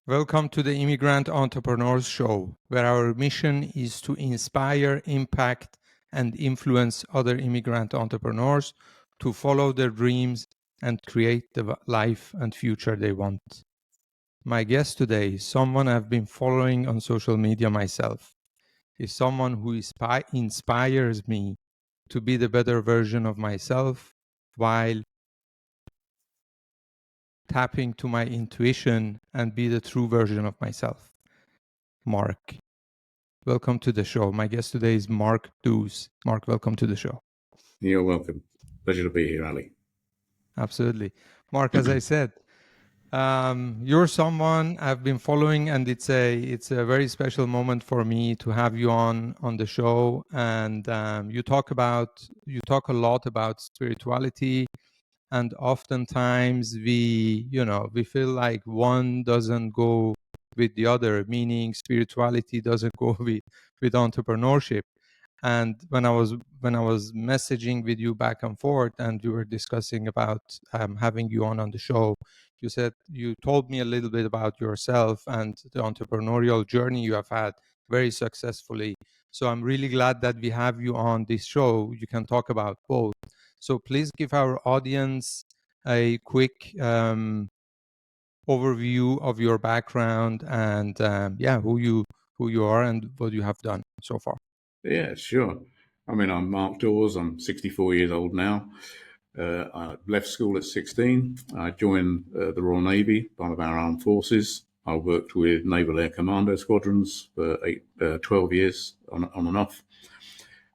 Welcome to the Immigrant Entrepreneurs Show, where our mission is to inspire, impact, and influence other immigrant entrepreneurs to follow their dreams and create the life and future they want. My guest today is someone I've been following on social media myself. He's someone who inspires me to be the better version of myself while tapping to my intuition and be the true version of myself. Mark. Welcome to the show. My guest today is Mark Dawes. Mark, welcome to the show. You're welcome. Pleasure to be here, Ali. Absolutely. Mark, as I said, you're someone I've been following, and it's a very special moment for me to have you on the show. And you talk a lot about spirituality, and oftentimes we feel like one doesn't go with the other, meaning spirituality doesn't go with entrepreneurship. And when I was messaging with you back and forth, and we were discussing about having you on the show, you told me a little bit about yourself and the entrepreneurial journey you have had very successfully. So I'm really glad that we have you on this show. You can talk about both. So please give our audience a quick overview of your background and who you are and what you have done so far. Yeah, sure. I'm Mark Dawes. I'm 64 years old now. I left school at 16. I joined the Royal Navy, part of our armed forces. I worked with Naval Air Commando squadrons for 12 years on and off.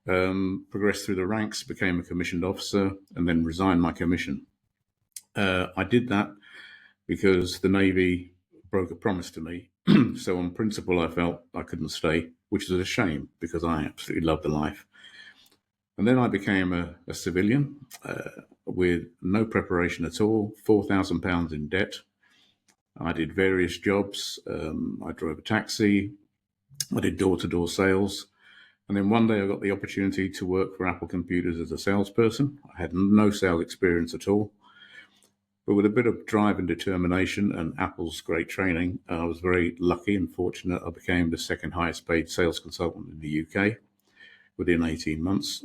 Progressed through the ranks, became a commissioned officer, and then resigned my commission. I did that because the Navy broke a promise to me. So on principle, I felt I couldn't stay, which is a shame because I absolutely loved the life. And then I became a civilian with no preparation at all, £4,000 in debt. I did various jobs. I drove a taxi. I did door-to-door sales. And then one day I got the opportunity to work for Apple Computers as a salesperson. I had no sales experience at all. But with a bit of drive and determination and Apple's great training, I was very lucky and fortunate. I became the second highest paid sales consultant in the UK within 18 months.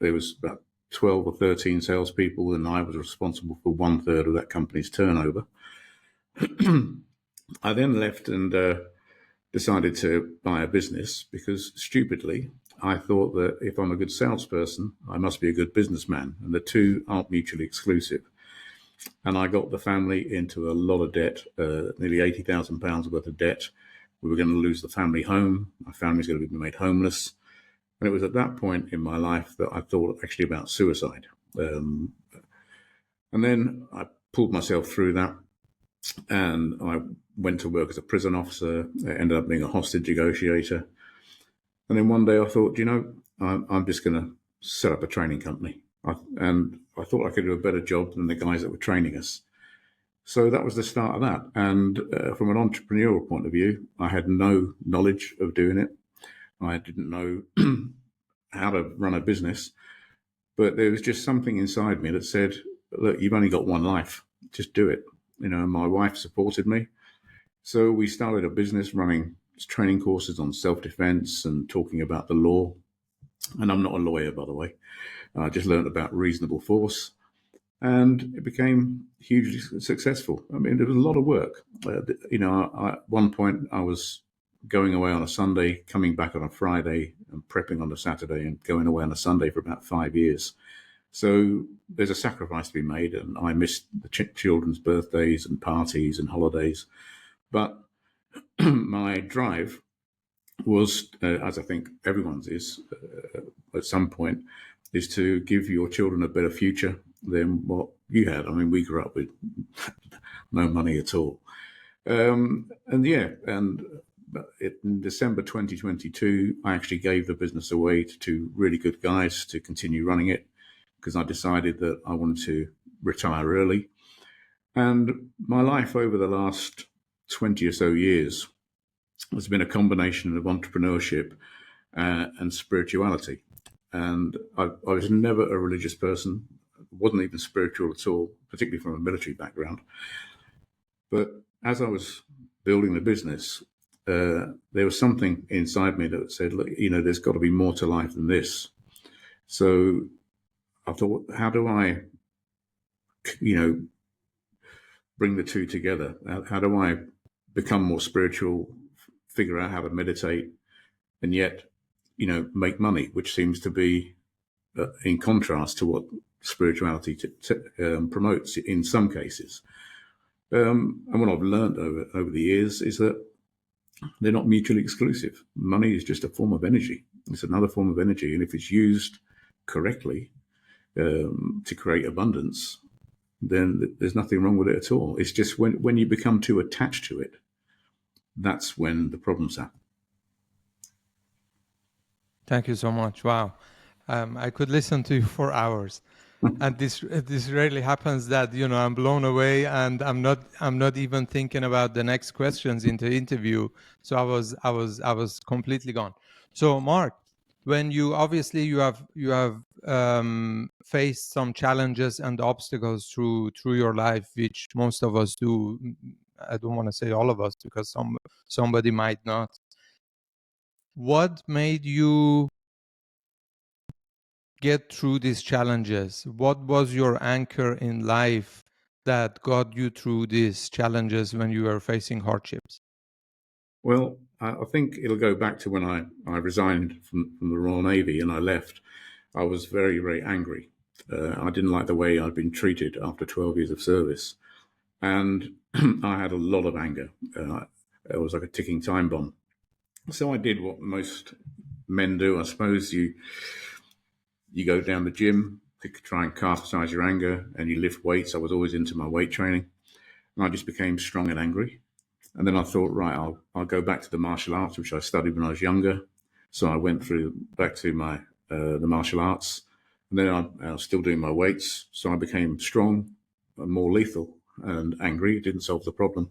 There was about 12 or 13 salespeople, and I was responsible for 1/3 of that company's turnover. I then left and decided to buy a business because, stupidly, I thought that if I'm a good salesperson, I must be a good businessman, and the two aren't mutually exclusive. And I got the family into a lot of debt, nearly £80,000 worth of debt. We were going to lose the family home. My family's going to be made homeless. And it was at that point in my life that I thought actually about suicide. And then I pulled myself through that, and I went to work as a prison officer. I ended up being a hostage negotiator. And then one day I thought, I'm just going to set up a training company. And I thought I could do a better job than the guys that were training us. So that was the start of that. And from an entrepreneurial point of view, I had no knowledge of doing it. I didn't know how to run a business. But there was just something inside me that said, look, you've only got one life. Just do it. My wife supported me. So we started a business running training courses on self-defense and talking about the law. And I'm not a lawyer, by the way. I just learned about reasonable force, and it became hugely successful. There was a lot of work. At one point I was going away on a Sunday, coming back on a Friday, and prepping on a Saturday, and going away on a Sunday for about 5 years. So there's a sacrifice to be made, and I missed the children's birthdays and parties and holidays. But my drive was, as I think everyone's is at some point, is to give your children a better future than what you had. We grew up with no money at all. In December 2022, I actually gave the business away to two really good guys to continue running it, because I decided that I wanted to retire early. And my life over the last 20 or so years has been a combination of entrepreneurship and spirituality. And I was never a religious person, wasn't even spiritual at all, particularly from a military background. But as I was building the business, there was something inside me that said, look, there's got to be more to life than this. So I thought, how do I, bring the two together? How do I become more spiritual, figure out how to meditate, and yet, make money, which seems to be in contrast to what spirituality promotes in some cases. And what I've learned over the years is that they're not mutually exclusive. Money is just a form of energy. It's another form of energy. And if it's used correctly to create abundance, then there's nothing wrong with it at all. It's just when you become too attached to it, that's when the problems happen. Thank you so much. Wow. I could listen to you for hours. And this rarely happens that, I'm blown away and I'm not even thinking about the next questions in the interview. So I was completely gone. So Mark, when you have faced some challenges and obstacles through your life, which most of us do. I don't want to say all of us because somebody might not. What made you get through these challenges? What was your anchor in life that got you through these challenges when you were facing hardships? Well, I think it'll go back to when I resigned from the Royal Navy and I left. I was very, very angry. I didn't like the way I'd been treated after 12 years of service. And I had a lot of anger. It was like a ticking time bomb. So I did what most men do. I suppose you go down the gym to try and catharsize your anger, and you lift weights. I was always into my weight training, and I just became strong and angry. And then I thought, right, I'll go back to the martial arts, which I studied when I was younger. So I went back to my the martial arts, and then I was still doing my weights. So I became strong and more lethal and angry. It didn't solve the problem.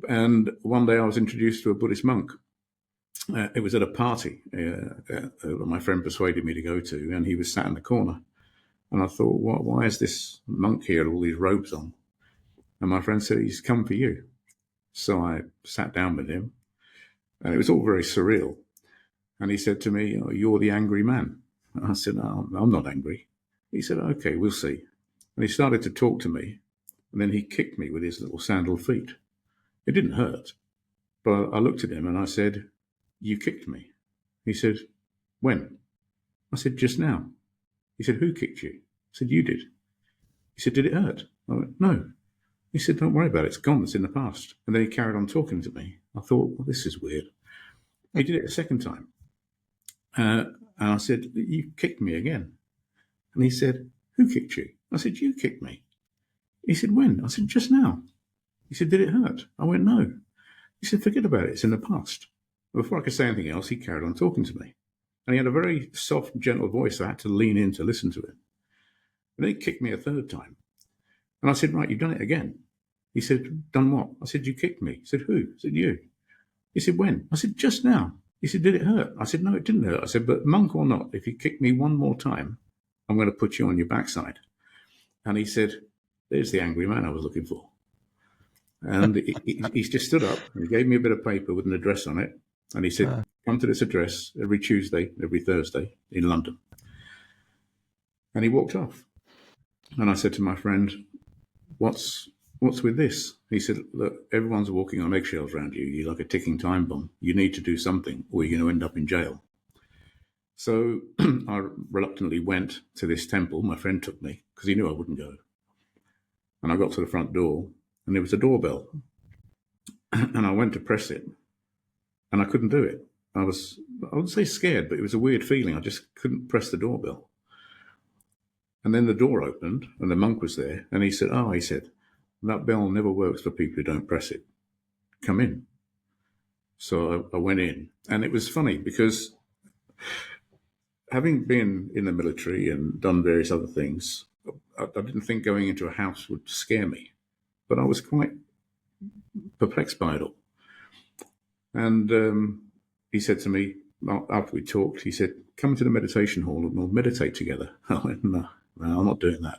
And one day I was introduced to a Buddhist monk. It was at a party my friend persuaded me to go to, and he was sat in the corner. And I thought, why is this monk here with all these robes on? And my friend said, he's come for you. So I sat down with him, and it was all very surreal. And he said to me, you're the angry man. And I said, no, I'm not angry. He said, okay, we'll see. And he started to talk to me, and then he kicked me with his little sandal feet. It didn't hurt, but I looked at him and I said, you kicked me. He said, when? I said, just now. He said, who kicked you? I said, you did. He said, did it hurt? I went, no. He said, don't worry about it. It's gone. It's in the past. And then he carried on talking to me. I thought, well, this is weird. He did it a second time. And I said, you kicked me again. And he said, who kicked you? I said, you kicked me. He said, when? I said, just now. He said, did it hurt? I went, no. He said, forget about it. It's in the past. Before I could say anything else, he carried on talking to me. And he had a very soft, gentle voice. I had to lean in to listen to him. And then he kicked me a third time. And I said, right, you've done it again. He said, done what? I said, you kicked me. He said, who? I said, you. He said, when? I said, just now. He said, did it hurt? I said, no, it didn't hurt. I said, but monk or not, if you kick me one more time, I'm going to put you on your backside. And he said, there's the angry man I was looking for. And he just stood up and he gave me a bit of paper with an address on it. And he said, come to this address every Tuesday, every Thursday in London. And he walked off. And I said to my friend, what's with this? He said, look, everyone's walking on eggshells around you. You're like a ticking time bomb. You need to do something or you're going to end up in jail. So I reluctantly went to this temple. My friend took me because he knew I wouldn't go. And I got to the front door and there was a doorbell. And I went to press it. And I couldn't do it. I wouldn't say scared, but it was a weird feeling. I just couldn't press the doorbell. And then the door opened and the monk was there. And he said, that bell never works for people who don't press it. Come in. So I went in. And it was funny because having been in the military and done various other things, I didn't think going into a house would scare me. But I was quite perplexed by it all. And he said to me, after we talked, he said, come to the meditation hall and we'll meditate together. I went, no, I'm not doing that.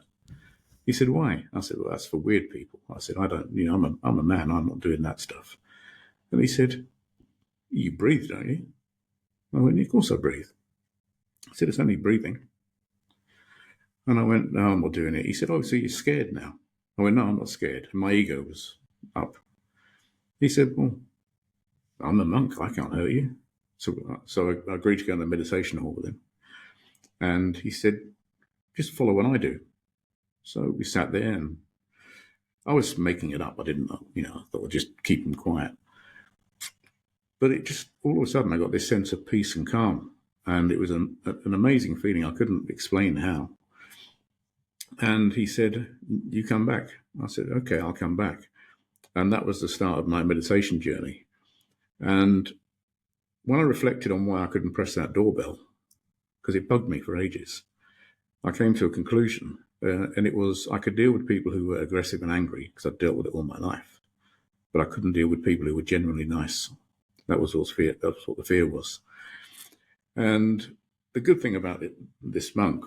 He said, why? I said, well, that's for weird people. I said, I don't, I'm a man. I'm not doing that stuff. And he said, you breathe, don't you? I went, of course I breathe. I said, it's only breathing. And I went, no, I'm not doing it. He said, oh, so you're scared now? I went, no, I'm not scared. And my ego was up. He said, well, I'm a monk. I can't hurt you. So I agreed to go in the meditation hall with him. And he said, just follow what I do. So we sat there, and I was making it up. I didn't know, I thought I'd just keep him quiet. But it just, all of a sudden, I got this sense of peace and calm. And it was an amazing feeling. I couldn't explain how. And he said, you come back. I said, okay, I'll come back. And that was the start of my meditation journey. And when I reflected on why I couldn't press that doorbell, because it bugged me for ages, I came to a conclusion. And it was, I could deal with people who were aggressive and angry because I'd dealt with it all my life. But I couldn't deal with people who were genuinely nice. That was what fear. That's what the fear was. And the good thing about this monk,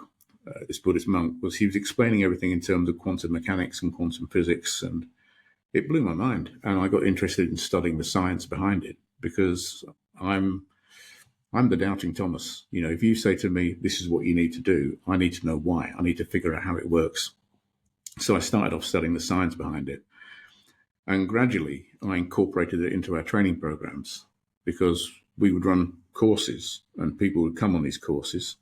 this Buddhist monk, was he was explaining everything in terms of quantum mechanics and quantum physics, and it blew my mind. And I got interested in studying the science behind it, because I'm the doubting Thomas. If you say to me, this is what you need to do, I need to know why. I need to figure out how it works. So I started off studying the science behind it. And gradually, I incorporated it into our training programs, because we would run courses and people would come on these courses.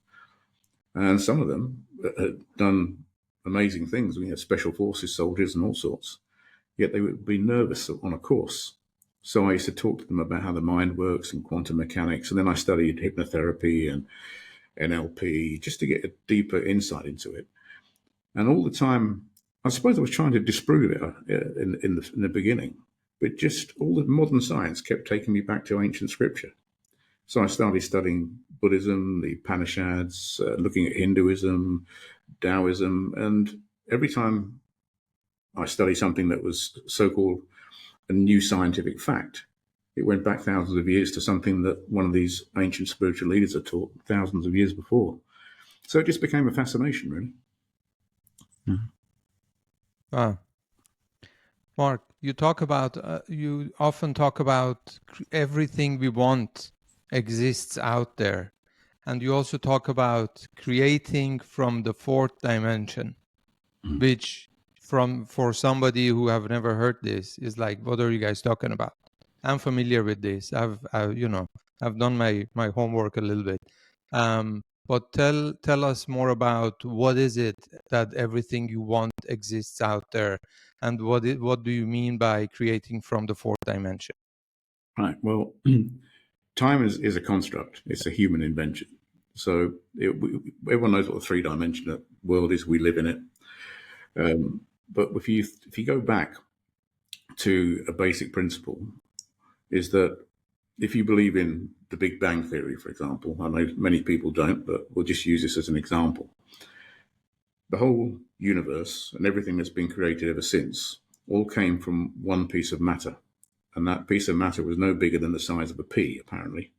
And some of them had done amazing things. We had special forces soldiers and all sorts. Yet they would be nervous on a course. So I used to talk to them about how the mind works and quantum mechanics. And then I studied hypnotherapy and NLP just to get a deeper insight into it. And all the time, I suppose I was trying to disprove it in the beginning, but just all the modern science kept taking me back to ancient scripture. So I started studying Buddhism, the Upanishads, looking at Hinduism, Taoism, and every time I studied something that was so-called a new scientific fact, it went back thousands of years to something that one of these ancient spiritual leaders had taught thousands of years before. So it just became a fascination, really. Ah. Mark, you often talk about everything we want exists out there. And you also talk about creating from the fourth dimension, which for somebody who have never heard this is like, what are you guys talking about? I'm familiar with this. I've done my homework a little bit. But tell us more about what is it that everything you want exists out there, and what do you mean by creating from the fourth dimension? Right. Well, time is a construct. It's a human invention. So everyone knows what the three-dimensional world is. We live in it. But if you go back to a basic principle, is that if you believe in the Big Bang Theory, for example, I know many people don't, but we'll just use this as an example. The whole universe and everything that's been created ever since all came from one piece of matter. And that piece of matter was no bigger than the size of a pea, apparently,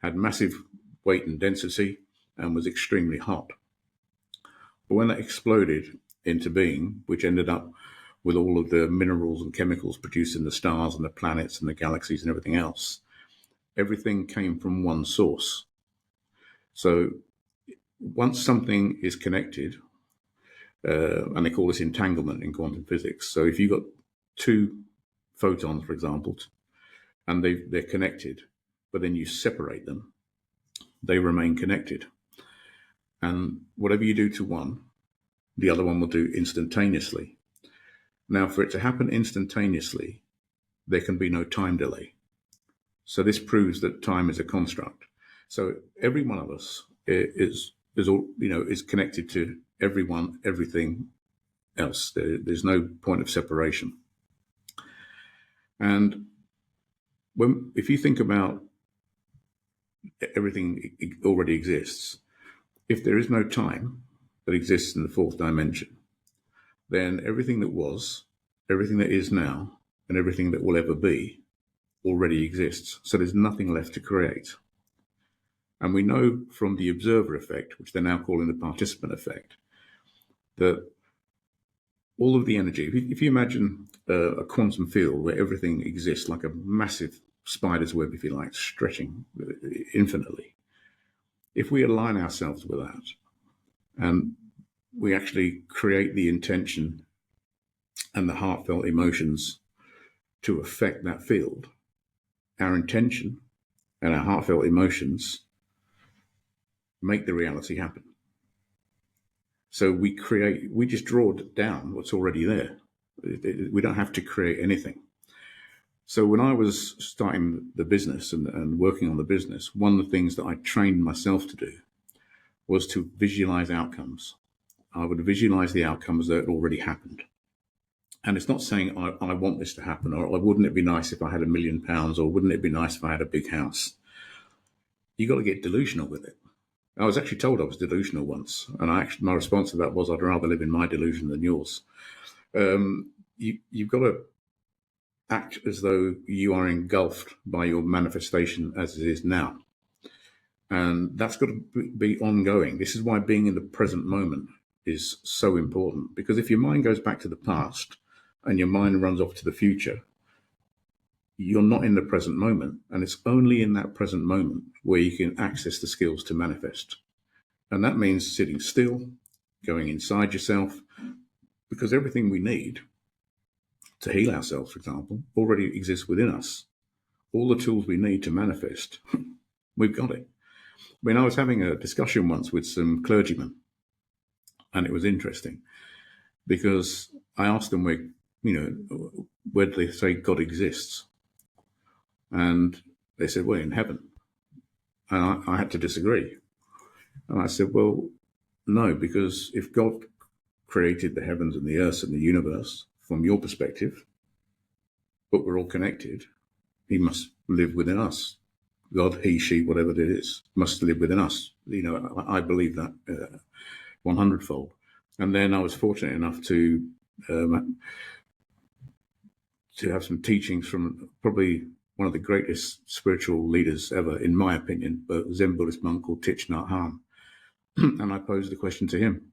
had massive weight and density, and was extremely hot. But when that exploded into being, which ended up with all of the minerals and chemicals produced in the stars and the planets and the galaxies and everything else, everything came from one source. So once something is connected, and they call this entanglement in quantum physics. So if you've got two photons, for example, and they're connected, but then you separate them, they remain connected. And whatever you do to one, the other one will do instantaneously. Now, for it to happen instantaneously, there can be no time delay. So this proves that time is a construct. So every one of us is connected to everyone, everything else. There's no point of separation. And if you think about everything already exists, if there is no time that exists in the fourth dimension, then everything that was, everything that is now, and everything that will ever be already exists. So there's nothing left to create. And we know from the observer effect, which they're now calling the participant effect, that all of the energy. If you imagine a quantum field where everything exists, like a massive spider's web, if you like, stretching infinitely, if we align ourselves with that and we actually create the intention and the heartfelt emotions to affect that field, our intention and our heartfelt emotions make the reality happen. So we just draw down what's already there. We don't have to create anything. So when I was starting the business and working on the business, one of the things that I trained myself to do was to visualize outcomes. I would visualize the outcomes that had already happened. And it's not saying I want this to happen, or wouldn't it be nice if I had £1 million, or wouldn't it be nice if I had a big house? You got to get delusional with it. I was actually told I was delusional once, and my response to that was, I'd rather live in my delusion than yours. You've got to act as though you are engulfed by your manifestation as it is now. And that's got to be ongoing. This is why being in the present moment is so important, because if your mind goes back to the past and your mind runs off to the future, you're not in the present moment. And it's only in that present moment where you can access the skills to manifest. And that means sitting still, going inside yourself, because everything we need to heal ourselves, for example, already exists within us. All the tools we need to manifest, we've got it. I mean, I was having a discussion once with some clergymen, and it was interesting because I asked them where do they say God exists? And they said, well, in heaven. And I had to disagree. And I said, well, no, because if God created the heavens and the earth and the universe from your perspective, but we're all connected, he must live within us. God, he, she, whatever it is, must live within us. I believe that 100-fold. And then I was fortunate enough to have some teachings from probably one of the greatest spiritual leaders ever, in my opinion, a Zen Buddhist monk called Thich Nhat Hanh. And I posed the question to him.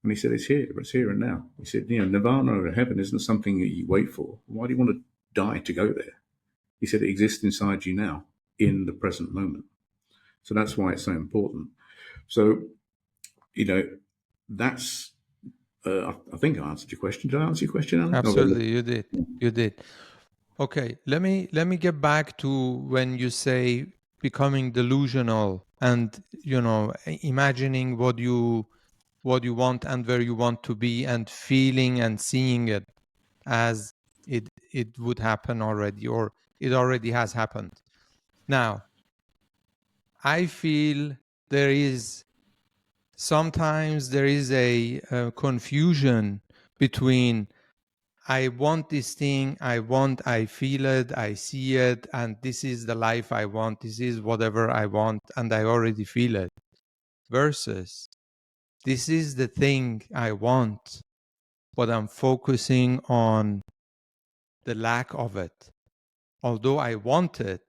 And he said, it's here and now. He said, nirvana or heaven isn't something that you wait for. Why do you want to die to go there? He said, it exists inside you now, in the present moment. So that's why it's so important. So, that's, I think I answered your question. Did I answer your question, Alan? Absolutely, you did. Okay, let me get back to when you say becoming delusional and imagining what you want and where you want to be, and feeling and seeing it as it would happen already, or it already has happened. Now, I feel sometimes there is a confusion between I want this thing, I feel it, I see it, and this is the life I want, this is whatever I want, and I already feel it, versus this is the thing I want, but I'm focusing on the lack of it. Although I want it,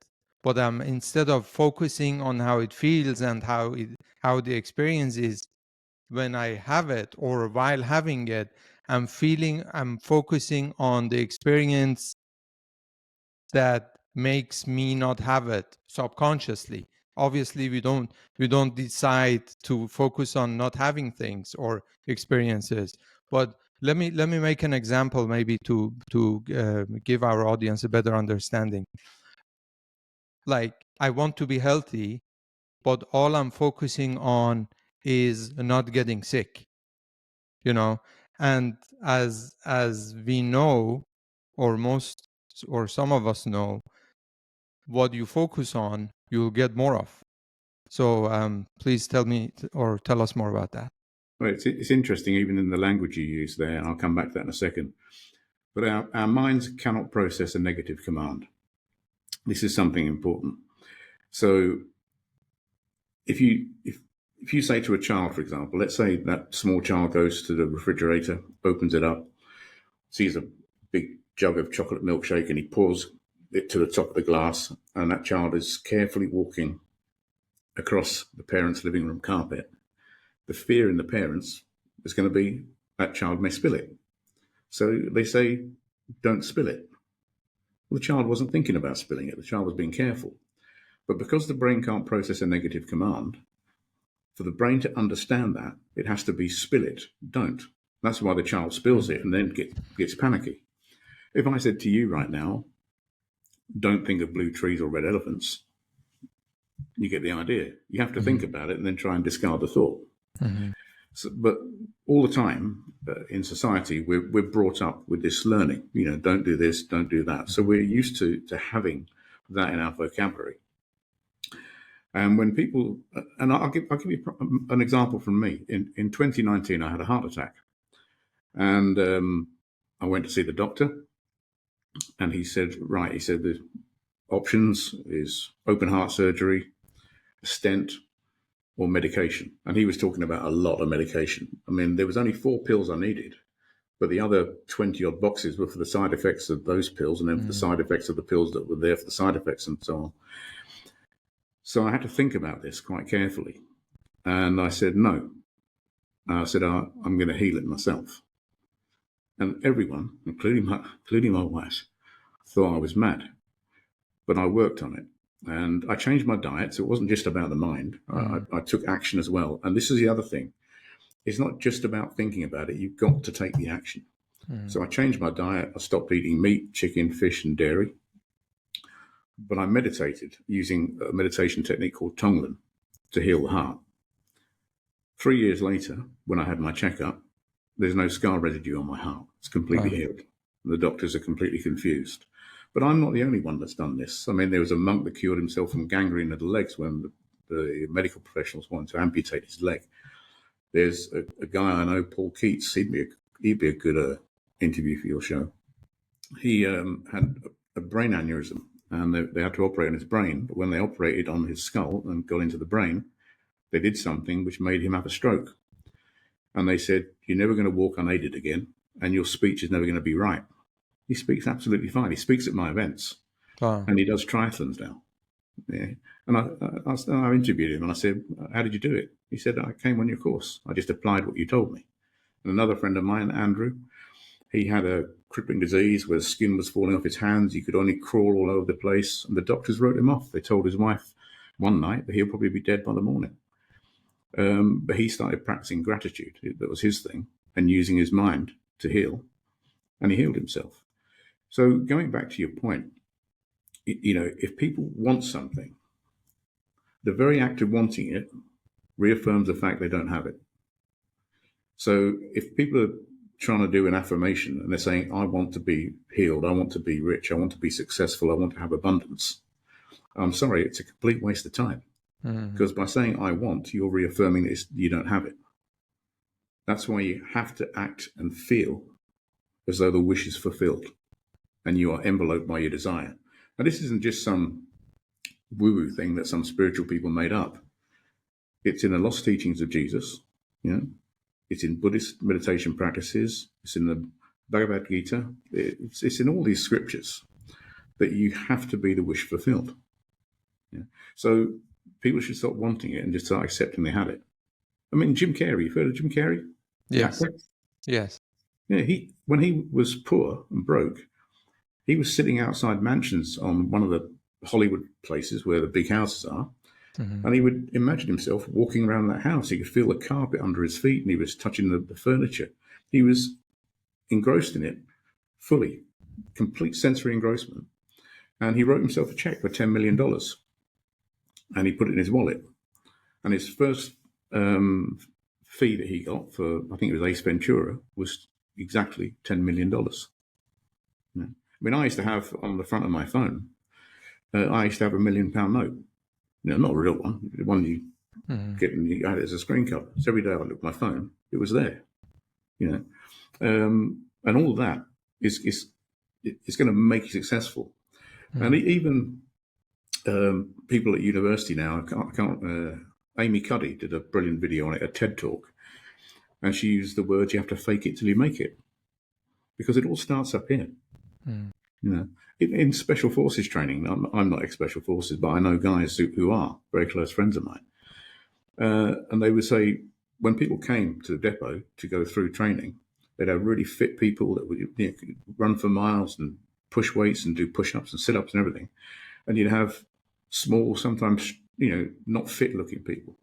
but I'm, instead of focusing on how it feels and how the experience is when I have it or while having it, I'm focusing on the experience that makes me not have it subconsciously. Obviously, we don't decide to focus on not having things or experiences. But let me make an example, maybe to give our audience a better understanding. Like, I want to be healthy, but all I'm focusing on is not getting sick. And as we know, or most or some of us know, what you focus on, you'll get more of. So please tell us more about that. Well, it's interesting, even in the language you use there, and I'll come back to that in a second. But our minds cannot process a negative command. This is something important. So if you say to a child, for example, let's say that small child goes to the refrigerator, opens it up, sees a big jug of chocolate milkshake, and he pours it to the top of the glass, and that child is carefully walking across the parents' living room carpet. The fear in the parents is going to be that child may spill it. So they say, don't spill it. Well, the child wasn't thinking about spilling it. The child was being careful. But because the brain can't process a negative command, for the brain to understand that, it has to be spill it, don't. That's why the child spills it and then gets panicky. If I said to you right now, don't think of blue trees or red elephants, you get the idea. You have to think about it and then try and discard the thought. So, but all the time in society, we're brought up with this learning, don't do this, don't do that. So we're used to having that in our vocabulary. And when people, and I'll give you an example from me. In 2019, I had a heart attack, and I went to see the doctor, and he said, the options is open heart surgery, a stent, or medication. And he was talking about a lot of medication. I mean, there was only 4 pills I needed, but the other 20 odd boxes were for the side effects of those pills, and then for the side effects of the pills that were there for the side effects and so on. So I had to think about this quite carefully. And I said, no. I said, I'm going to heal it myself. And everyone, including my wife, thought I was mad. But I worked on it. And I changed my diet. So it wasn't just about the mind. I took action as well. And this is the other thing. It's not just about thinking about it. You've got to take the action. So I changed my diet. I stopped eating meat, chicken, fish, and dairy. But I meditated using a meditation technique called Tonglen to heal the heart. 3 years later, when I had my checkup, there's no scar residue on my heart. It's completely healed. The doctors are completely confused. But I'm not the only one that's done this. I mean, there was a monk that cured himself from gangrene of the legs when the medical professionals wanted to amputate his leg. There's a guy I know, Paul Keats. He'd be a good interview for your show. He had a brain aneurysm. And they had to operate on his brain. But when they operated on his skull and got into the brain, they did something which made him have a stroke. And they said, you're never going to walk unaided again, and your speech is never going to be right. He speaks absolutely fine. He speaks at my events. And he does triathlons now. Yeah. And I interviewed him, and I said, how did you do it? He said, I came on your course. I just applied what you told me. And another friend of mine, Andrew, he had a crippling disease where the skin was falling off his hands. He could only crawl all over the place. And the doctors wrote him off. They told his wife one night that he'll probably be dead by the morning. But he started practicing gratitude. That was his thing. And using his mind to heal. And he healed himself. So going back to your point, if people want something, the very act of wanting it reaffirms the fact they don't have it. So if people are trying to do an affirmation and they're saying, I want to be healed, I want to be rich, I want to be successful, I want to have abundance, I'm sorry, it's a complete waste of time. Because by saying I want, you're reaffirming that you don't have it. That's why you have to act and feel as though the wish is fulfilled and you are enveloped by your desire. Now, this isn't just some woo-woo thing that some spiritual people made up. It's in the lost teachings of Jesus, It's in Buddhist meditation practices. It's in the Bhagavad Gita. It's in all these scriptures that you have to be the wish fulfilled. Yeah. So people should stop wanting it and just start accepting they had it. I mean, Jim Carrey, you've heard of Jim Carrey? Yes. Yes. Yeah, when he was poor and broke, he was sitting outside mansions on one of the Hollywood places where the big houses are. And he would imagine himself walking around that house. He could feel the carpet under his feet, and he was touching the furniture. He was engrossed in it fully, complete sensory engrossment. And he wrote himself a check for $10 million. And he put it in his wallet. And his first fee that he got for, I think it was Ace Ventura, was exactly $10 million. I mean, I used to have on the front of my phone, I used to have £1 million note. Not a real one. The one you get and you had it as a screen cover. So every day I looked at my phone, it was there. And all of that is going to make you successful. And even people at university now, Amy Cuddy did a brilliant video on it, a TED Talk, and she used the words, you have to fake it till you make it, because it all starts up here. In special forces training, I'm not ex-special forces, but I know guys who are very close friends of mine. And they would say, when people came to the depot to go through training, They'd have really fit people that would, run for miles and push weights and do push-ups and sit-ups and everything. And you'd have small, sometimes, not fit-looking people.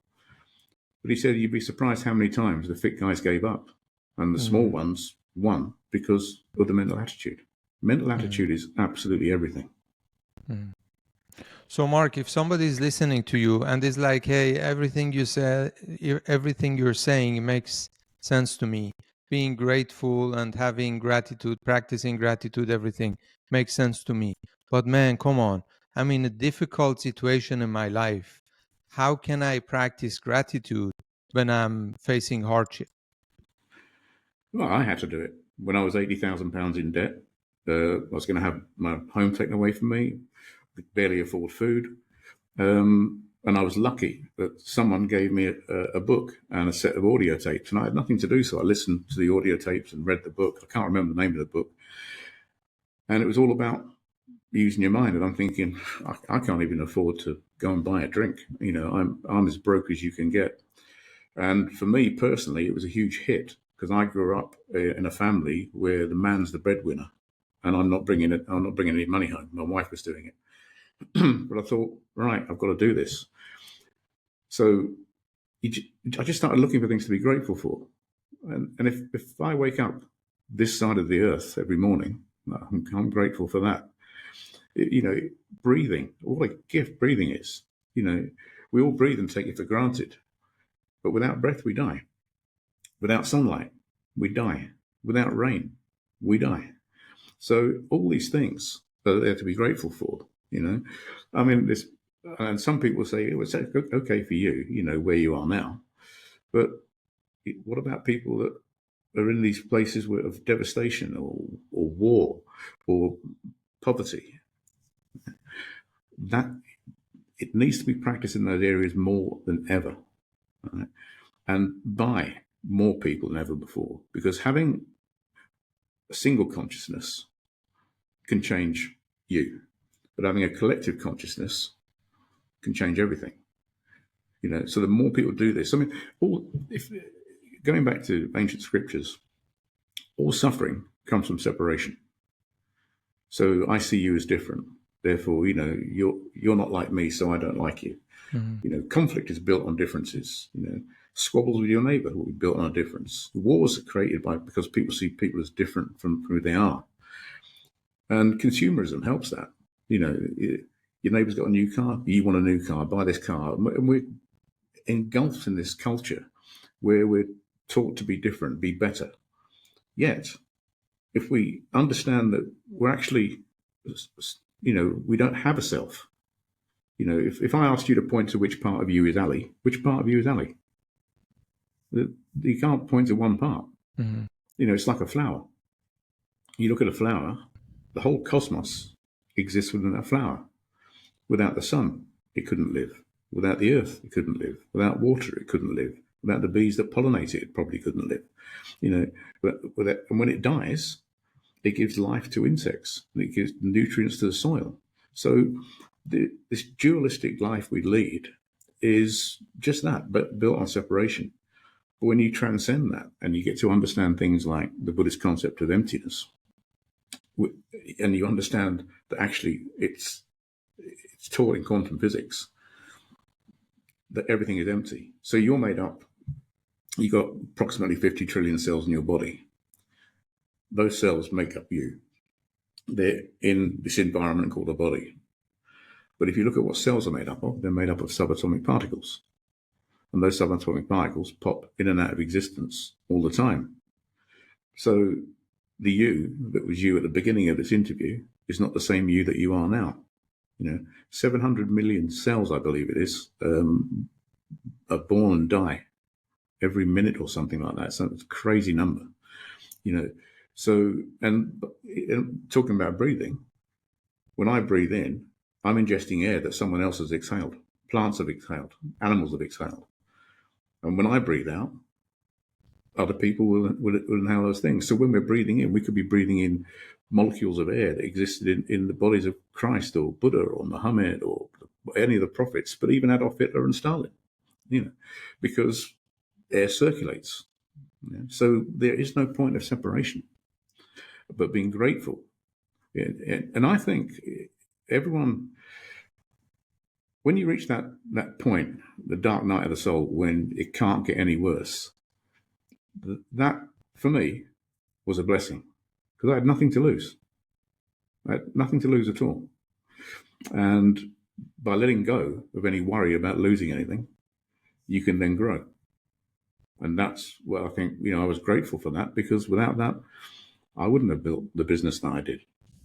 But he said you'd be surprised how many times the fit guys gave up and the small ones won because of the mental attitude. Mental attitude is absolutely everything. So, Mark, if somebody is listening to you and is like, hey, everything you said, everything you're saying makes sense to me. Being grateful and having gratitude, practicing gratitude, everything makes sense to me. But man, come on. I'm in a difficult situation in my life. How can I practice gratitude when I'm facing hardship? Well, I had to do it. When I was £80,000 in debt, I was going to have my home taken away from me, could barely afford food. And I was lucky that someone gave me a book and a set of audio tapes, and I had nothing to do, so I listened to the audio tapes and read the book. I can't remember the name of the book. And it was all about using your mind. And I'm thinking, I can't even afford to go and buy a drink. I'm as broke as you can get. And for me personally, it was a huge hit because I grew up in a family where the man's the breadwinner, and I'm not bringing any money home. My wife was doing it. But I thought, right, I've got to do this. So I just started looking for things to be grateful for. And if I wake up this side of the earth every morning, I'm grateful for that. Breathing, what a gift breathing is. We all breathe and take it for granted. But without breath, we die. Without sunlight, we die. Without rain, we die. So all these things are there to be grateful for. And some people say, it's okay for you, where you are now. But what about people that are in these places of devastation or war or poverty? That it needs to be practiced in those areas more than ever, right? And by more people than ever before, because having a single consciousnness can change you, but having a collective consciousness can change everything. So the more people do this, going back to ancient scriptures, all suffering comes from separation. So I see you as different. Therefore, you're not like me, so I don't like you. Mm-hmm. Conflict is built on differences. Squabbles with your neighbor will be built on a difference. Wars are created because people see people as different from who they are. And consumerism helps that. Your neighbor's got a new car, you want a new car, buy this car. And we're engulfed in this culture where we're taught to be different, be better. Yet, if we understand that we're actually, we don't have a self. If I asked you to point to which part of you is Ali, which part of you is Ali? You can't point to one part. Mm-hmm. It's like a flower. You look at a flower, the whole cosmos exists within that flower. Without the sun, it couldn't live. Without the earth, it couldn't live. Without water, it couldn't live. Without the bees that pollinate it, it probably couldn't live. And when it dies, it gives life to insects. And it gives nutrients to the soil. So this dualistic life we lead is just that, but built on separation. But when you transcend that and you get to understand things like the Buddhist concept of emptiness, and you understand that actually it's taught in quantum physics that everything is empty. So you're made up. You've got approximately 50 trillion cells in your body. Those cells make up you. They're in this environment called a body. But if you look at what cells are made up of, they're made up of subatomic particles. And those subatomic particles pop in and out of existence all the time. So the you that was you at the beginning of this interview is not the same you that you are now. 700 million cells, I believe it is, are born and die every minute or something like that. So it's a crazy number, So, and talking about breathing, when I breathe in, I'm ingesting air that someone else has exhaled. Plants have exhaled, animals have exhaled. And when I breathe out, other people will inhale those things. So when we're breathing in, we could be breathing in molecules of air that existed in the bodies of Christ or Buddha or Muhammad or any of the prophets, but even Adolf Hitler and Stalin, because air circulates. Yeah? So there is no point of separation, but being grateful. And I think everyone, when you reach that point, the dark night of the soul, when it can't get any worse, that for me was a blessing, because I had nothing to lose. I had nothing to lose at all. And by letting go of any worry about losing anything, you can then grow. And that's what I think, I was grateful for that, because without that, I wouldn't have built the business that I did.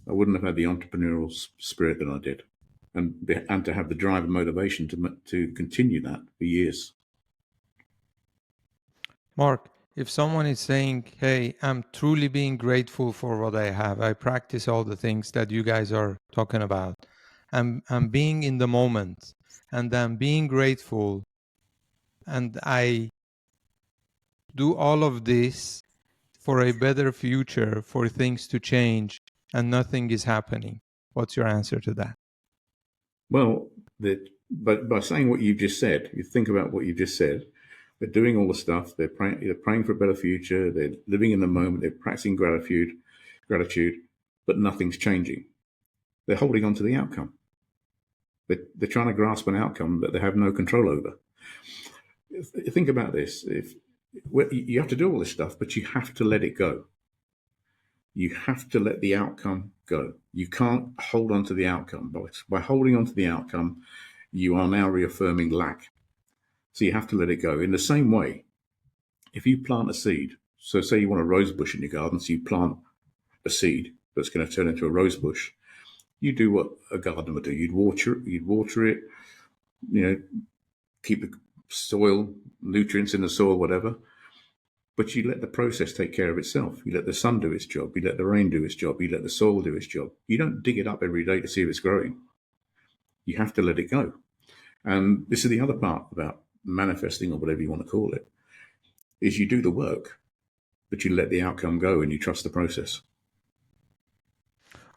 I wouldn't have had the entrepreneurial spirit that I did, and to have the drive and motivation to continue that for years. Mark, if someone is saying, hey, I'm truly being grateful for what I have, I practice all the things that you guys are talking about, I'm being in the moment, and I'm being grateful, and I do all of this for a better future, for things to change, and nothing is happening. What's your answer to that? Well, but by saying what you've just said, you think about what you've just said, they're doing all the stuff, they're praying for a better future, they're living in the moment, they're practicing gratitude, but nothing's changing. They're holding on to the outcome. They're trying to grasp an outcome that they have no control over. Think about this. You have to do all this stuff, but you have to let it go. You have to let the outcome go. You can't hold on to the outcome. By holding on to the outcome, you are now reaffirming lack. So you have to let it go. In the same way, if you plant a seed, so say you want a rose bush in your garden, so you plant a seed that's going to turn into a rose bush, you do what a gardener would do. You'd water it, keep the soil, nutrients in the soil, whatever. But you let the process take care of itself. You let the sun do its job. You let the rain do its job. You let the soil do its job. You don't dig it up every day to see if it's growing. You have to let it go. And this is the other part about manifesting, or whatever you want to call it, is you do the work, but you let the outcome go and you trust the process.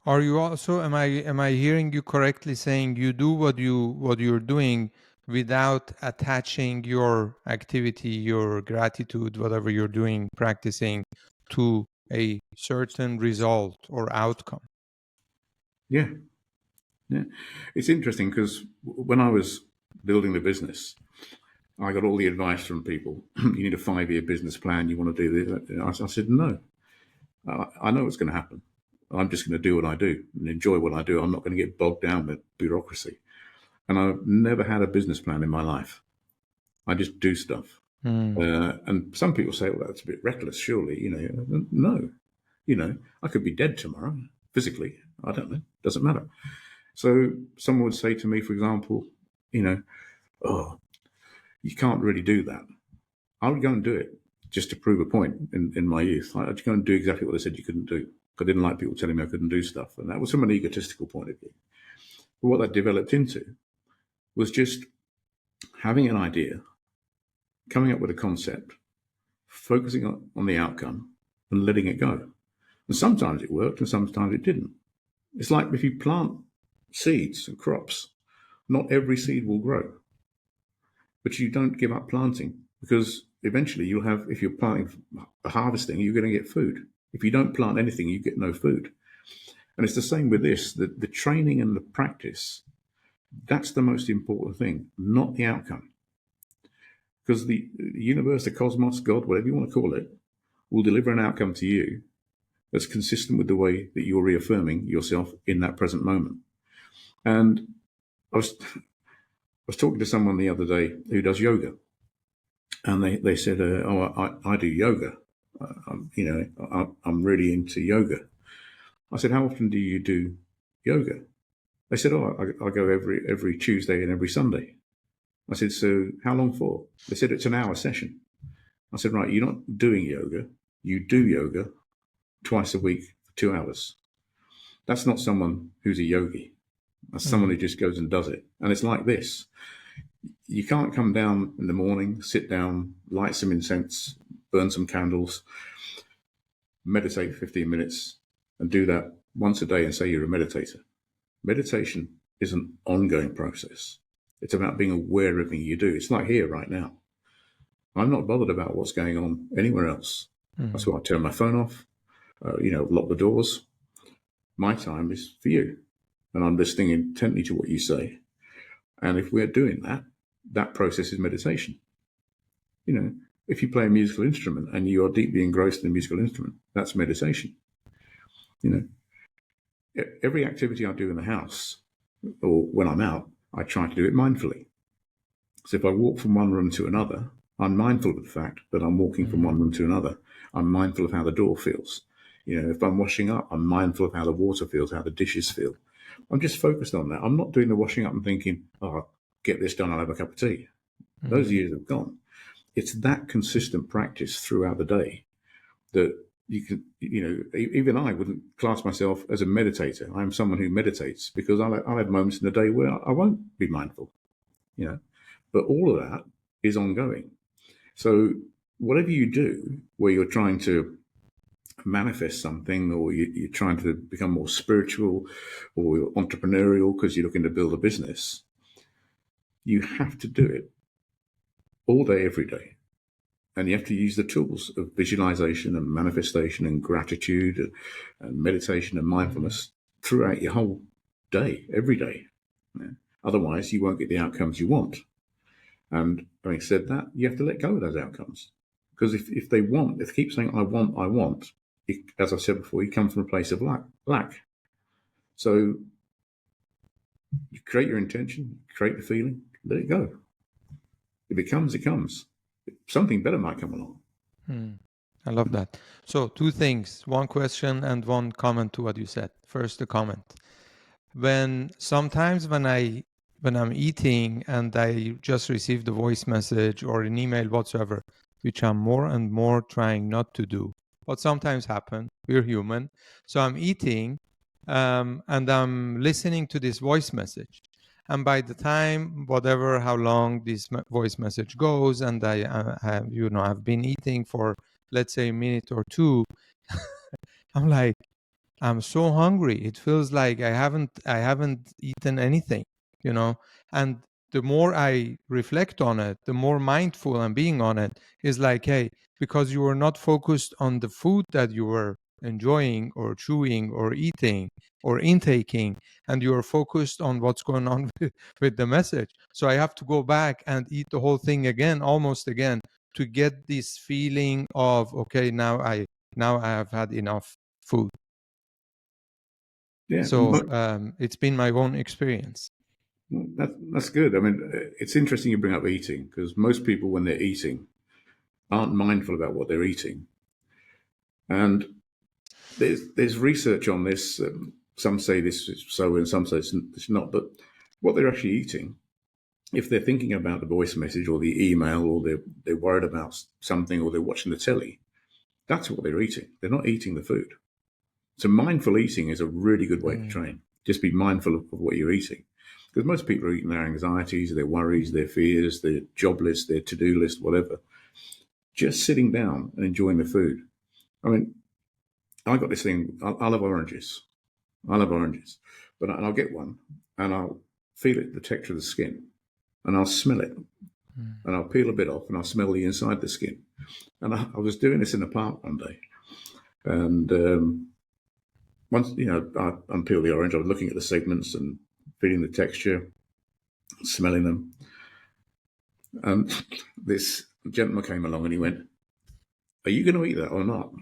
Are you also, am I hearing you correctly saying you do what you're doing without attaching your activity, your gratitude, whatever you're doing, practicing, to a certain result or outcome? Yeah. It's interesting, because when I was building the business, I got all the advice from people. You need a 5-year business plan. You want to do this. I said, no, I know what's going to happen. I'm just going to do what I do and enjoy what I do. I'm not going to get bogged down with bureaucracy. And I've never had a business plan in my life. I just do stuff. And some people say, well, that's a bit reckless, surely. No. I could be dead tomorrow, physically. I don't know. Doesn't matter. So someone would say to me, for example, oh, you can't really do that. I would go and do it just to prove a point in my youth. I'd go and do exactly what they said you couldn't do. I didn't like people telling me I couldn't do stuff. And that was from an egotistical point of view. But what that developed into was just having an idea, coming up with a concept, focusing on the outcome, and letting it go. And sometimes it worked and sometimes it didn't. It's like if you plant seeds and crops, not every seed will grow. But you don't give up planting, because eventually you'll have, if you're planting, harvesting, you're going to get food. If you don't plant anything, you get no food. And it's the same with this, the training and the practice, that's the most important thing, not the outcome. Because the universe, the cosmos, God, whatever you want to call it, will deliver an outcome to you that's consistent with the way that you're reaffirming yourself in that present moment. And I was talking to someone the other day who does yoga, and they said, I do yoga. I'm really into yoga. I said, how often do you do yoga? They said, I go every Tuesday and every Sunday. I said, so how long for? They said, it's an hour session. I said, right, you're not doing yoga. You do yoga twice a week for 2 hours. That's not someone who's a yogi. That's someone who just goes and does it. And it's like this. You can't come down in the morning, sit down, light some incense, burn some candles, meditate for 15 minutes, and do that once a day and say you're a meditator. Meditation is an ongoing process. It's about being aware of everything you do. It's like here right now. I'm not bothered about what's going on anywhere else. That's why I turn my phone off, lock the doors. My time is for you. And I'm listening intently to what you say. And if we're doing that, that process is meditation. If you play a musical instrument and you are deeply engrossed in a musical instrument, that's meditation. Every activity I do in the house or when I'm out, I try to do it mindfully. So if I walk from one room to another, I'm mindful of the fact that I'm walking from one room to another. I'm mindful of how the door feels. If I'm washing up, I'm mindful of how the water feels, how the dishes feel. I'm just focused on that. I'm not doing the washing up and thinking, I'll get this done, I'll have a cup of tea. Those years have gone. It's that consistent practice throughout the day that you can, even I wouldn't class myself as a meditator. I'm someone who meditates because I'll have moments in the day where I won't be mindful, but all of that is ongoing. So whatever you do where you're trying to manifest something, or you're trying to become more spiritual or you're entrepreneurial because you're looking to build a business, you have to do it all day, every day. And you have to use the tools of visualization and manifestation and gratitude and meditation and mindfulness throughout your whole day, every day. Otherwise, you won't get the outcomes you want. And having said that, you have to let go of those outcomes. Because if they keep saying, I want, as I said before, you come from a place of lack. So you create your intention, create the feeling, let it go. If it comes, it comes. Something better might come along. I love that. So 2 things, 1 question and 1 comment to what you said. First, the comment. Sometimes when I'm eating and I just received a voice message or an email whatsoever, which I'm more and more trying not to do, but sometimes happen, we're human. So I'm eating and I'm listening to this voice message. And by the time, how long this voice message goes, and I've been eating for, let's say, a minute or 2, I'm like, I'm so hungry. It feels like I haven't eaten anything, and the more I reflect on it, the more mindful I'm being on it, is like, hey, because you were not focused on the food that you were enjoying or chewing or eating or intaking, and you are focused on what's going on with the message. So I have to go back and eat the whole thing again, almost again, to get this feeling of, okay, now I have had enough food. Yeah. So it's been my own experience. That's good. I mean, it's interesting you bring up eating, because most people, when they're eating, aren't mindful about what they're eating. And there's research on this. Some say this is so, and some say it's not. But what they're actually eating, if they're thinking about the voice message or the email, or they're worried about something, or they're watching the telly, that's what they're eating. They're not eating the food. So mindful eating is a really good way to train. Just be mindful of what you're eating. Because most people are eating their anxieties, their worries, their fears, their job list, their to-do list, whatever. Just sitting down and enjoying the food. I mean, I got this thing, I love oranges. But I'll get one and I'll feel it, the texture of the skin, and I'll smell it. And I'll peel a bit off and I'll smell the inside of the skin. And I was doing this in a park one day. And once, I unpeeled the orange, I was looking at the segments and feeling the texture, smelling them. And this gentleman came along and he went, "Are you going to eat that or not?"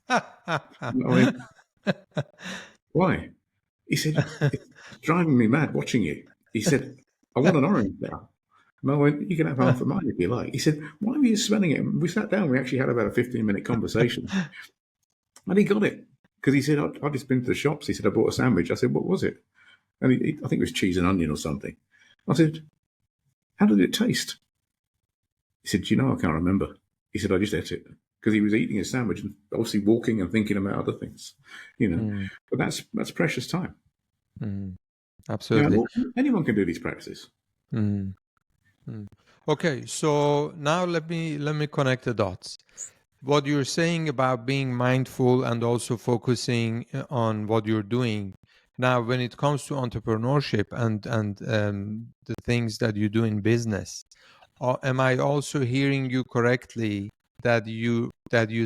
I went, "Why?" He said, "It's driving me mad watching you." He said, "I want an orange now." And I went, "You can have half of mine if you like." He said, "Why were you smelling it?" And we sat down, we actually had about a 15-minute conversation. And he got it. Because he said, I've just been to the shops. He said, "I bought a sandwich." I said, "What was it?" And I think it was cheese and onion or something. I said, "How did it taste?" He said, "I can't remember." He said, "I just ate it." Because he was eating his sandwich and obviously walking and thinking about other things, But that's precious time. Absolutely. Anyone can do these practices. Okay, so now let me connect the dots. What you're saying about being mindful and also focusing on what you're doing. Now, when it comes to entrepreneurship and the things that you do in business, am I also hearing you correctly that you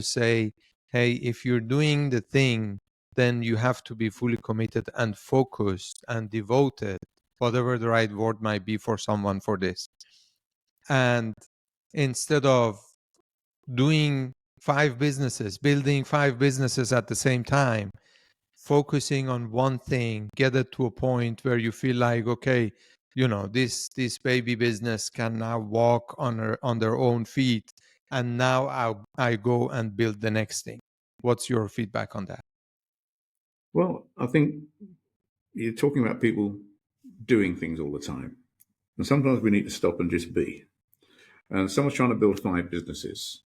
say, hey, if you're doing the thing, then you have to be fully committed and focused and devoted, whatever the right word might be for someone for this. And instead of doing building 5 businesses at the same time, focusing on one thing, get it to a point where you feel like, okay, this baby business can now walk on their own feet, and now I go and build the next thing. What's your feedback on that? Well, I think you're talking about people doing things all the time. And sometimes we need to stop and just be. And someone's trying to build 5 businesses,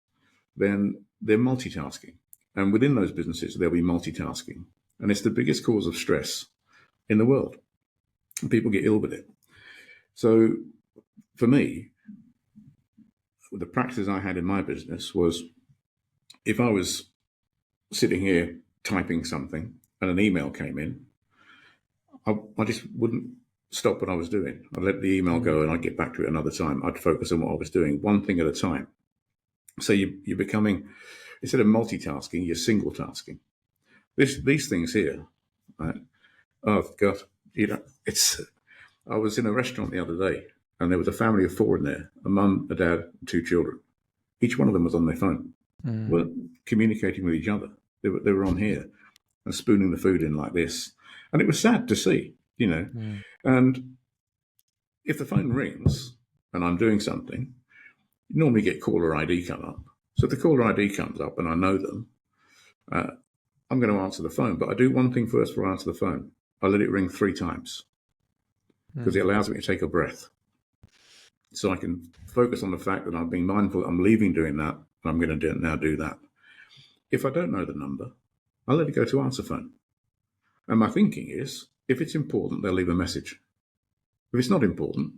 then they're multitasking. And within those businesses, there'll be multitasking. And it's the biggest cause of stress in the world. And people get ill with it. So for me, the practice I had in my business was if I was sitting here typing something and an email came in, I just wouldn't stop what I was doing. I'd let the email go and I'd get back to it another time. I'd focus on what I was doing, one thing at a time. So you're becoming, instead of multitasking, you're single tasking. These things here, right? Oh God, I was in a restaurant the other day and there was a family of 4 in there, a mum, a dad, and 2 children. Each one of them was on their phone, were communicating with each other. They were on here and spooning the food in like this. And it was sad to see, And if the phone rings and I'm doing something, you normally get caller ID come up. So if the caller ID comes up and I know them, I'm going to answer the phone. But I do one thing first before I answer the phone. I let it ring 3 times because it allows me to take a breath. So I can focus on the fact that I'm being mindful, I'm leaving doing that, and I'm going to now do that. If I don't know the number, I let it go to answer phone. And my thinking is, if it's important, they'll leave a message. If it's not important,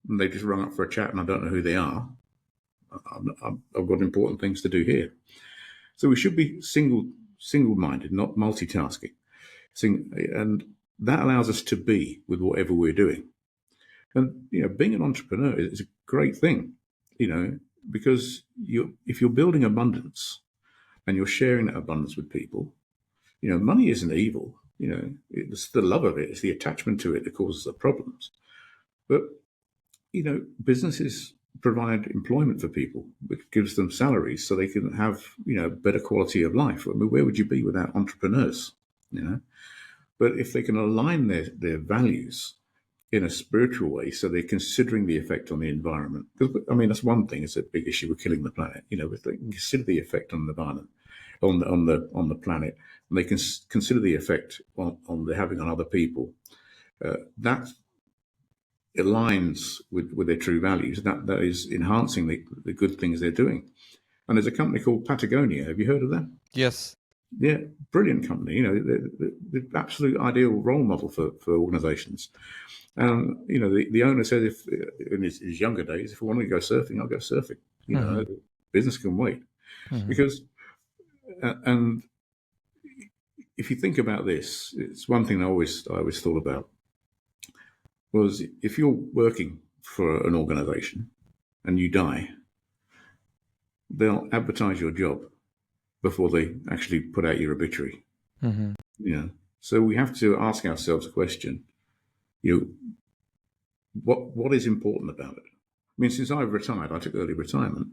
and they just rung up for a chat and I don't know who they are, I've got important things to do here. So we should be single-minded, not multitasking. And that allows us to be with whatever we're doing. And, being an entrepreneur is a great thing, because if you're building abundance and you're sharing that abundance with people, money isn't evil. It's the love of it, it's the attachment to it that causes the problems. But, businesses provide employment for people, which gives them salaries so they can have, better quality of life. I mean, where would you be without entrepreneurs, But if they can align their values in a spiritual way, so they're considering the effect on the environment. Because, that's one thing, it's a big issue with killing the planet. If they can consider the effect on the environment, on the planet, and they can consider the effect on the having on other people, that aligns with their true values. That is enhancing the good things they're doing. And there's a company called Patagonia. Have you heard of that? Yes. Yeah, brilliant company. The absolute ideal role model for organizations. And the owner said, if in his younger days, if I want to go surfing, I'll go surfing. Business can wait. Because and if you think about this, it's one thing I always thought about was, if you're working for an organization and you die, they'll advertise your job before they actually put out your obituary. So we have to ask ourselves a question. What is important about it? I mean, since I've retired, I took early retirement.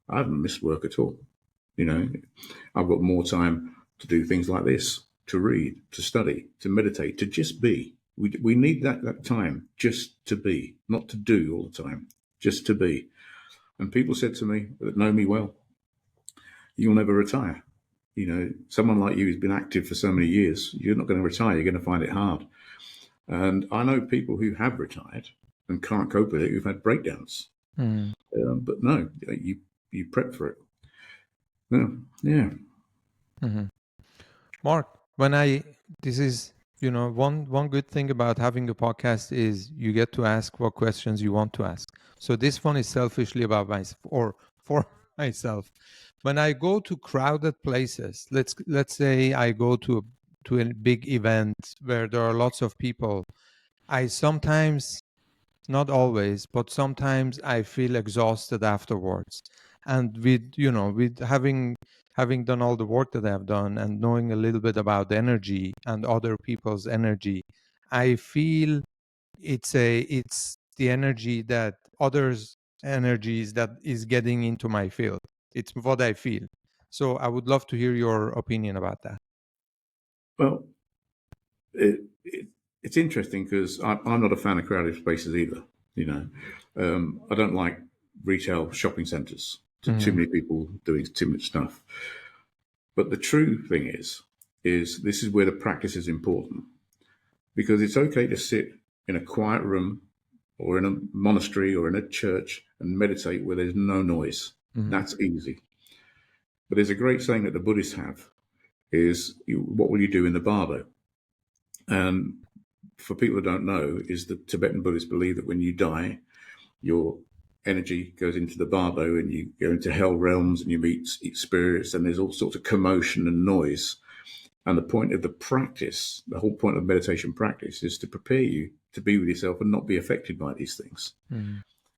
I haven't missed work at all. I've got more time to do things like this, to read, to study, to meditate, to just be. We need that time just to be, not to do all the time, just to be. And people said to me that know me well, you'll never retire. Someone like you who's been active for so many years, you're not going to retire. You're going to find it hard. And I know people who have retired and can't cope with it, who've had breakdowns. But no, you prep for it. Yeah. Mark, this is, one good thing about having a podcast is you get to ask what questions you want to ask. So this one is selfishly about myself, or for myself. When I go to crowded places, let's say I go to a big event where there are lots of people, I sometimes Not always, but sometimes I feel exhausted afterwards. And with having done all the work that I've done and knowing a little bit about energy and other people's energy, I feel it's the energy that others' energies that is getting into my field. It's what I feel. So I would love to hear your opinion about that. Well, it's interesting because I'm not a fan of crowded spaces either. I don't like retail shopping centres. Too many people doing too much stuff. But the true thing is this is where the practice is important, because it's okay to sit in a quiet room or in a monastery or in a church and meditate where there's no noise. That's easy. But there's a great saying that the Buddhists have is, what will you do in the bardo? And for people who don't know, is the Tibetan Buddhists believe that when you die, your energy goes into the bardo and you go into hell realms and you meet spirits, and there's all sorts of commotion and noise. And the point of the practice, the whole point of meditation practice, is to prepare you to be with yourself and not be affected by these things.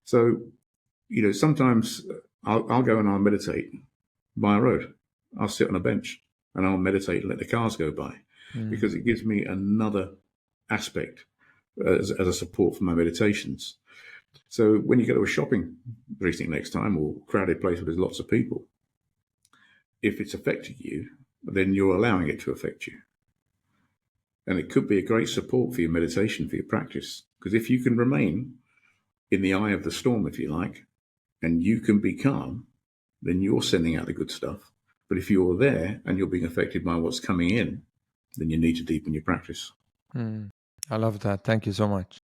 So, sometimes I'll go and I'll meditate by a road. I'll sit on a bench and I'll meditate and let the cars go by, because it gives me another aspect as a support for my meditations. So when you go to a shopping precinct next time, or crowded place where there's lots of people, if it's affecting you, then you're allowing it to affect you. And it could be a great support for your meditation, for your practice. Because if you can remain in the eye of the storm, if you like, and you can be calm, then you're sending out the good stuff. But if you're there and you're being affected by what's coming in, then you need to deepen your practice. I love that. Thank you so much.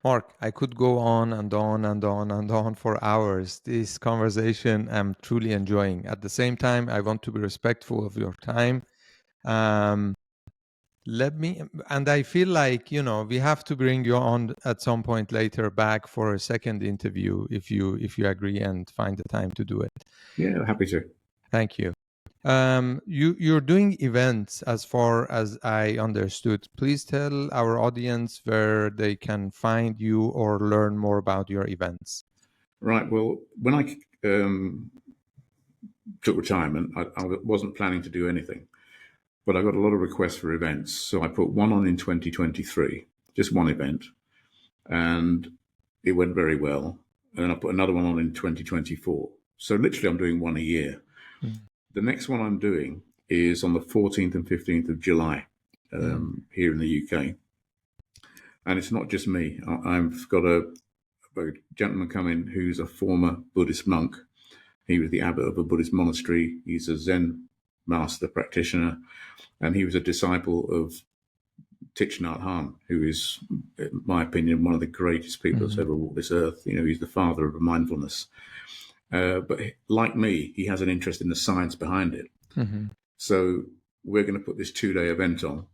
Mark, I could go on and on and on and on for hours. This conversation I'm truly enjoying. At the same time, I want to be respectful of your time. And I feel like, we have to bring you on at some point later back for a second interview if you agree and find the time to do it. Yeah, happy to. Thank you. You're doing events, as far as I understood. Please tell our audience where they can find you or learn more about your events. Right. Well, when I took retirement, I wasn't planning to do anything, but I got a lot of requests for events. So I put one on in 2023, just one event, and it went very well. And then I put another one on in 2024. So literally I'm doing one a year. The next one I'm doing is on the 14th and 15th of July here in the UK. And it's not just me. I've got a gentleman coming who's a former Buddhist monk. He was the abbot of a Buddhist monastery. He's a Zen master practitioner. And he was a disciple of Thich Nhat Hanh, who is, in my opinion, one of the greatest people that's ever walked this earth. He's the father of mindfulness. But like me, he has an interest in the science behind it. So we're going to put this 2-day event on.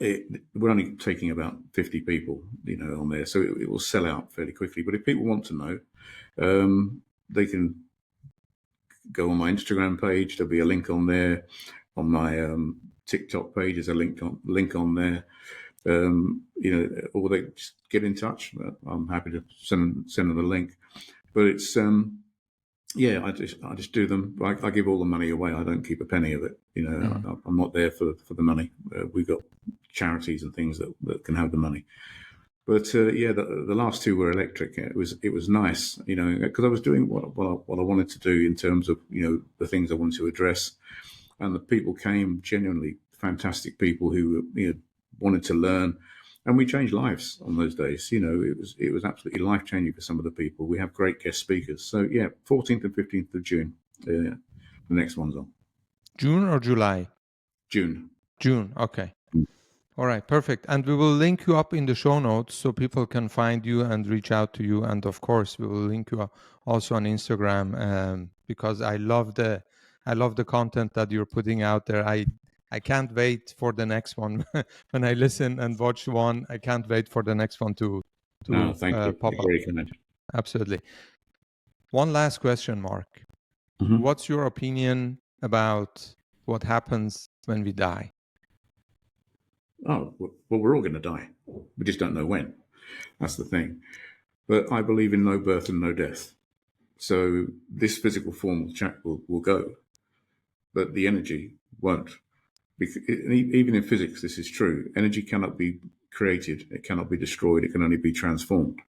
We're only taking about 50 people, on there. So it will sell out fairly quickly. But if people want to know, they can go on my Instagram page. There'll be a link on there. On my TikTok page, there's a link on there. Or they just get in touch. I'm happy to send them the link. But it's I just do them. I give all the money away. I don't keep a penny of it. I'm not there for the money. We've got charities and things that can have the money. But the last two were electric. It was nice, because I was doing what I wanted to do in terms of the things I wanted to address, and the people came, genuinely fantastic people who wanted to learn. And we changed lives on those days. It was absolutely life-changing for some of the people. We have great guest speakers. So, 14th and 15th of June, the next one's on. June or July? June. June, okay. All right, perfect. And we will link you up in the show notes so people can find you and reach out to you. And of course, we will link you also on Instagram because I love the content that you're putting out there. I can't wait for the next one. When I listen and watch one, I can't wait for the next one to thank you. pop up. Absolutely. One last question, Mark. What's your opinion about what happens when we die? Oh, well, we're all going to die. We just don't know when. That's the thing. But I believe in no birth and no death. So this physical form will go, but the energy won't. Because even in physics, this is true. Energy cannot be created. It cannot be destroyed. It can only be transformed.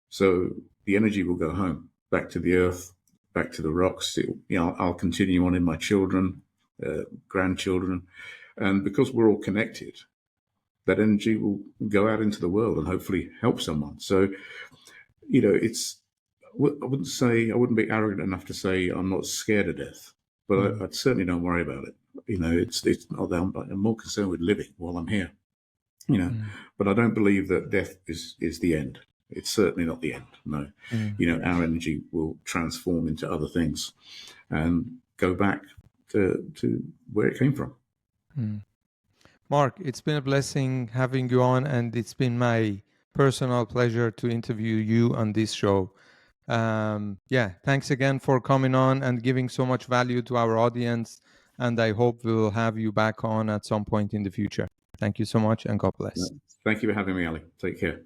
So the energy will go home, back to the earth, back to the rocks. I'll continue on in my children, grandchildren. And because we're all connected, that energy will go out into the world and hopefully help someone. So, I wouldn't be arrogant enough to say I'm not scared of death, but I certainly don't worry about it. It's not that I'm more concerned with living while I'm here, but I don't believe that death is the end. It's certainly not the end. No, our energy will transform into other things and go back to where it came from. Mark, it's been a blessing having you on, and it's been my personal pleasure to interview you on this show. Thanks again for coming on and giving so much value to our audience. And I hope we'll have you back on at some point in the future. Thank you so much, and God bless. Thank you for having me, Ali. Take care.